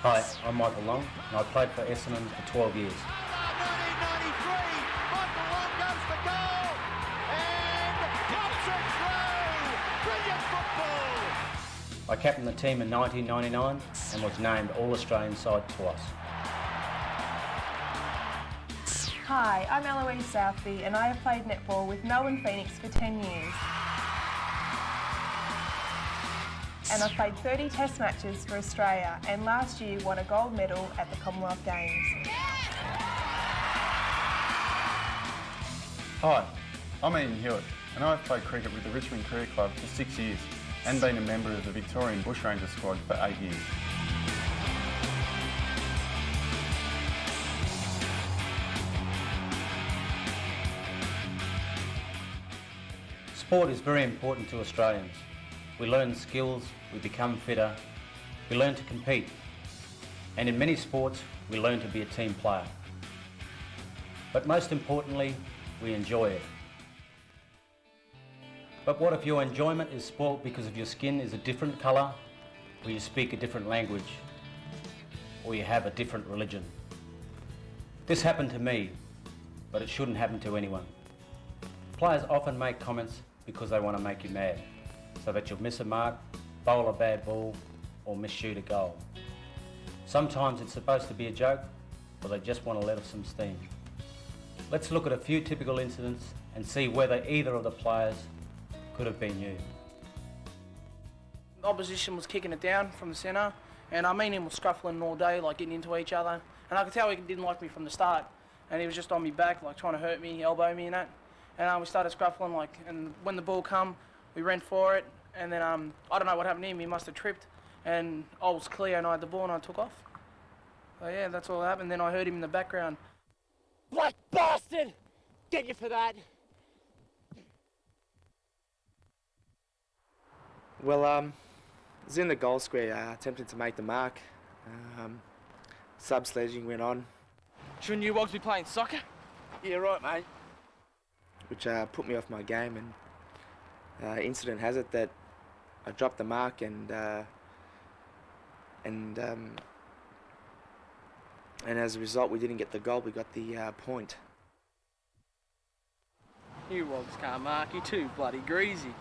Hi, I'm Michael Long and I played for Essendon for 12 years. 1993, Michael Long goes for goal and pops it through. Brilliant football. I captained the team in 1999 and was named All-Australian side twice. Hi, I'm Eloise Southby and I have played netball with Melbourne Phoenix for 10 years. And I've played 30 test matches for Australia and last year won a gold medal at the Commonwealth Games. Hi, I'm Ian Hewitt and I've played cricket with the Richmond Career Club for 6 years and been a member of the Victorian Bushranger squad for 8 years. Sport is very important to Australians. We learn skills, we become fitter, we learn to compete. And in many sports, we learn to be a team player. But most importantly, we enjoy it. But what if your enjoyment is spoilt because of your skin is a different colour, or you speak a different language, or you have a different religion? This happened to me, but it shouldn't happen to anyone. Players often make comments because they want to make you mad, so that you'll miss a mark, bowl a bad ball, or misshoot a goal. Sometimes it's supposed to be a joke, or they just want to let off some steam. Let's look at a few typical incidents and see whether either of the players could have been you. The opposition was kicking it down from the centre, and me and him were scuffling all day, like getting into each other. And I could tell he didn't like me from the start, and he was just on me back, like trying to hurt me, elbow me and that. And we started scuffling, and when the ball come, we ran for it, and then I don't know what happened to him. He must have tripped, and I was clear, and I had the ball, and I took off. So yeah, that's all that happened. Then I heard him in the background. Black bastard! Get you for that. Well, I was in the goal square, attempting to make the mark. Sub-sledging went on. Shouldn't you wogs be playing soccer? Yeah, right, mate. Which put me off my game, and incident has it that I dropped the mark, and as a result, we didn't get the goal. We got the point. You wogs can't mark, you're too bloody greasy.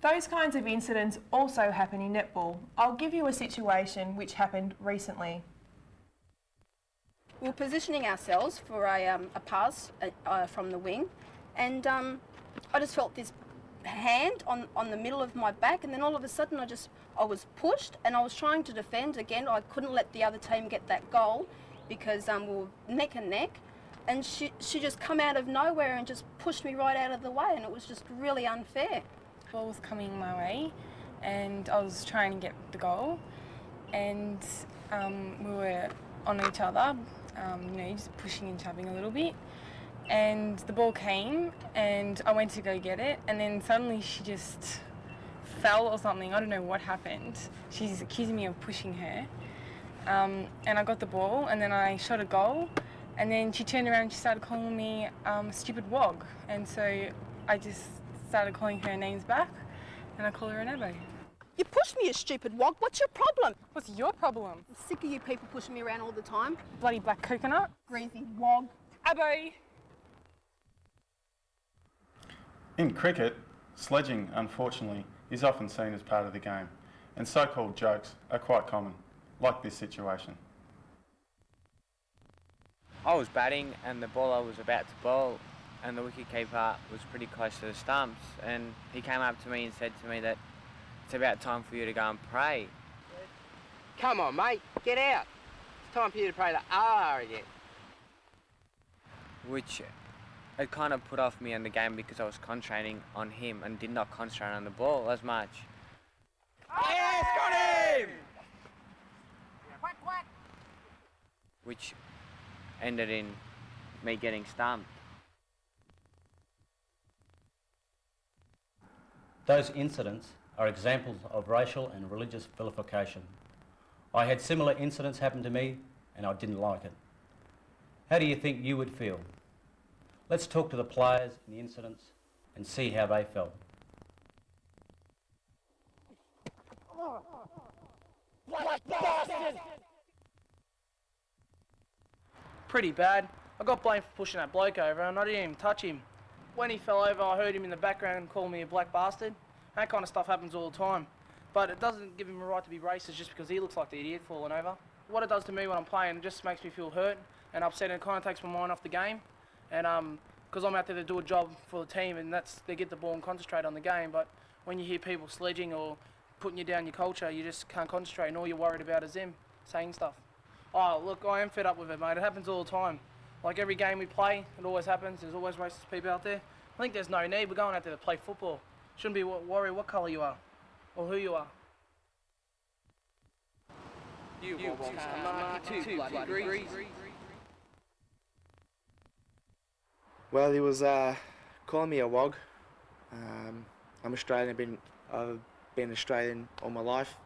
Those kinds of incidents also happen in netball. I'll give you a situation which happened recently. We were positioning ourselves for a pass from the wing, and I just felt this hand on the middle of my back, and then all of a sudden I was pushed, and I was trying to defend again. I couldn't let the other team get that goal because we were neck and neck, and she just come out of nowhere and just pushed me right out of the way, and it was just really unfair. The ball was coming my way and I was trying to get the goal, and we were on each other, just pushing and shoving a little bit, and the ball came and I went to go get it, and then suddenly she just fell or something. I don't know what happened. She's accusing me of pushing her, and I got the ball and then I shot a goal, and then she turned around and she started calling me a stupid wog, and so I just started calling her names back, and I call her an abo. You pushed me, you stupid wog. What's your problem? What's your problem? I'm sick of you people pushing me around all the time. Bloody black coconut. Greasy wog. Abo. In cricket, sledging, unfortunately, is often seen as part of the game, and so-called jokes are quite common, like this situation. I was batting and the bowler was about to bowl, and the wicketkeeper was pretty close to the stumps, and he came up to me and said to me that it's about time for you to go and pray. Come on, mate, get out. It's time for you to pray to Allah again. Which it kind of put off me in the game because I was concentrating on him and did not concentrate on the ball as much. Yes, got him! Quack, quack. Which ended in me getting stumped. Those incidents are examples of racial and religious vilification. I had similar incidents happen to me and I didn't like it. How do you think you would feel? Let's talk to the players in the incidents and see how they felt. Pretty bad. I got blamed for pushing that bloke over and I didn't even touch him. When he fell over, I heard him in the background call me a black bastard. That kind of stuff happens all the time. But it doesn't give him a right to be racist just because he looks like the idiot falling over. What it does to me when I'm playing, it just makes me feel hurt and upset, and it kind of takes my mind off the game. And because I'm out there to do a job for the team, and they get the ball and concentrate on the game. But when you hear people sledging or putting you down your culture, you just can't concentrate, and all you're worried about is them saying stuff. Oh, look, I am fed up with it, mate. It happens all the time. Like every game we play, it always happens. There's always racist people out there. I think there's no need. We're going out there to play football. Shouldn't be worried what colour you are or who you are. Well, he was calling me a wog. I'm Australian. I've been Australian all my life.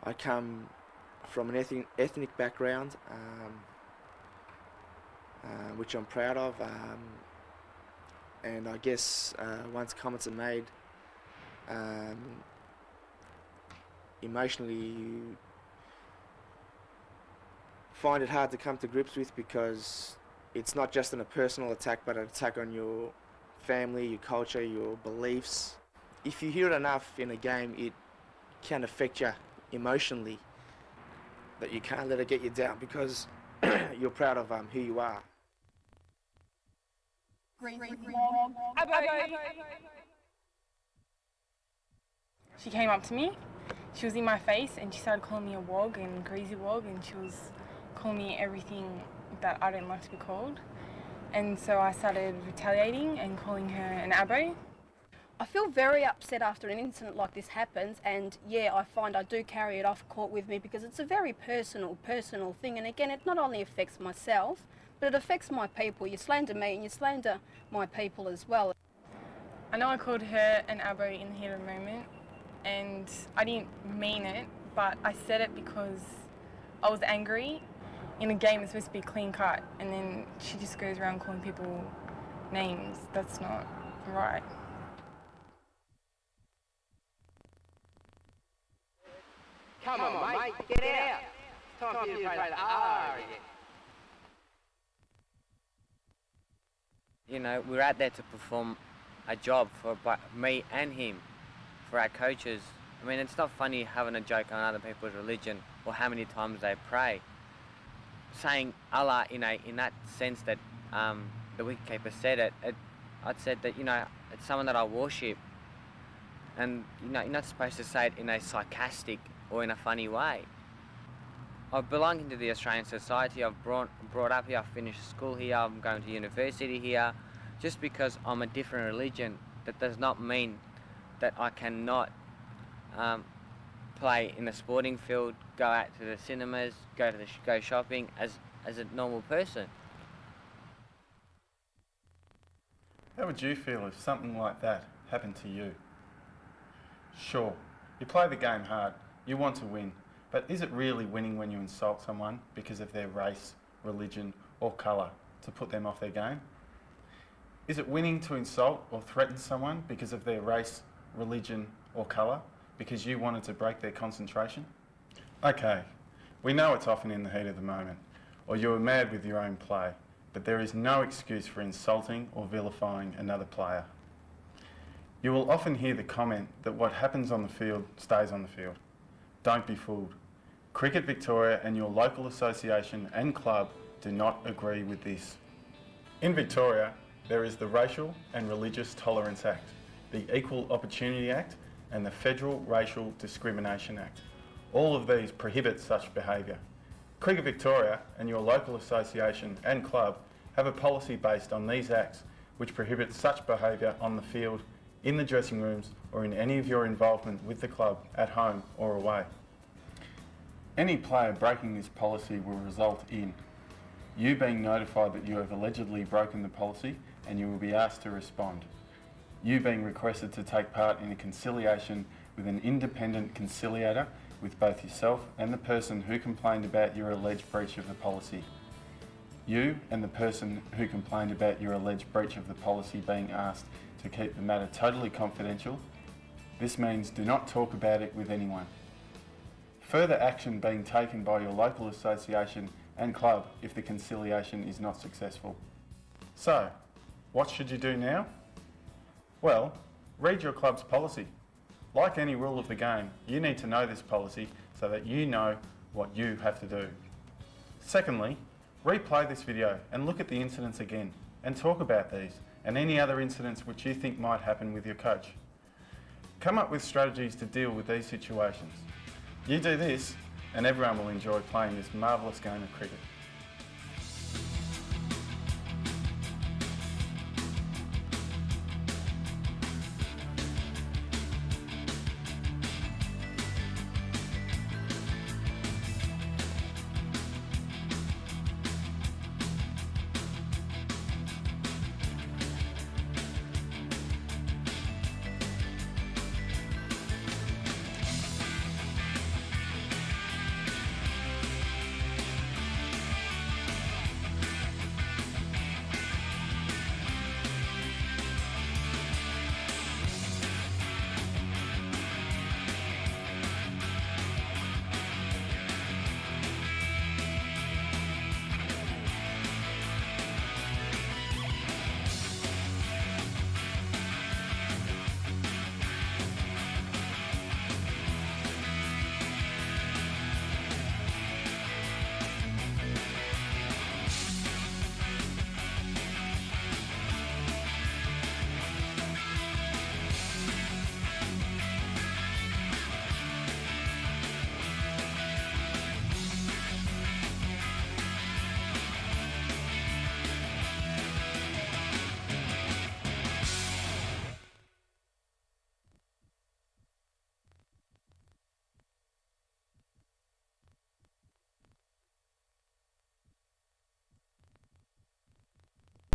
I come from an ethnic background, which I'm proud of. And I guess once comments are made, emotionally you find it hard to come to grips with, because it's not just a personal attack, but an attack on your family, your culture, your beliefs. If you hear it enough in a game, it can affect you emotionally, that you can't let it get you down because you're proud of who you are. She came up to me, she was in my face, and she started calling me a wog and greasy wog, and she was calling me everything that I don't like to be called. And so I started retaliating and calling her an abo. I feel very upset after an incident like this happens, and yeah, I find I do carry it off court with me because it's a very personal thing, and again, it not only affects myself, but it affects my people. You slander me and you slander my people as well. I know I called her an abo in the heat of the moment, and I didn't mean it, but I said it because I was angry. In a game, it's supposed to be clean cut, and then she just goes around calling people names. That's not right. Come on, mate, get out. It's time for you to play the R again. You know, we're out there to perform a job for me and him, for our coaches. I mean, it's not funny having a joke on other people's religion or how many times they pray. Saying Allah in that sense that the wicketkeeper said it, I'd said that, you know, it's someone that I worship, and you know, you're not supposed to say it in a sarcastic or in a funny way. I belong into the Australian society. I've brought up here. I finished school here. I'm going to university here. Just because I'm a different religion, that does not mean that I cannot play in the sporting field, go out to the cinemas, go shopping as a normal person. How would you feel if something like that happened to you? Sure, you play the game hard, you want to win, but is it really winning when you insult someone because of their race, religion or colour to put them off their game? Is it winning to insult or threaten someone because of their race, religion or colour, because you wanted to break their concentration? Okay, we know it's often in the heat of the moment, or you were mad with your own play, but there is no excuse for insulting or vilifying another player. You will often hear the comment that what happens on the field stays on the field. Don't be fooled. Cricket Victoria and your local association and club do not agree with this. In Victoria, there is the Racial and Religious Tolerance Act, the Equal Opportunity Act and the Federal Racial Discrimination Act. All of these prohibit such behaviour. Cricket Victoria and your local association and club have a policy based on these acts which prohibit such behaviour on the field, in the dressing rooms or in any of your involvement with the club at home or away. Any player breaking this policy will result in you being notified that you have allegedly broken the policy and you will be asked to respond. You being requested to take part in a conciliation with an independent conciliator with both yourself and the person who complained about your alleged breach of the policy. You and the person who complained about your alleged breach of the policy being asked to keep the matter totally confidential. This means do not talk about it with anyone. Further action being taken by your local association and club if the conciliation is not successful. So, what should you do now? Well, read your club's policy. Like any rule of the game, you need to know this policy so that you know what you have to do. Secondly, replay this video and look at the incidents again and talk about these and any other incidents which you think might happen with your coach. Come up with strategies to deal with these situations. You do this and everyone will enjoy playing this marvellous game of cricket.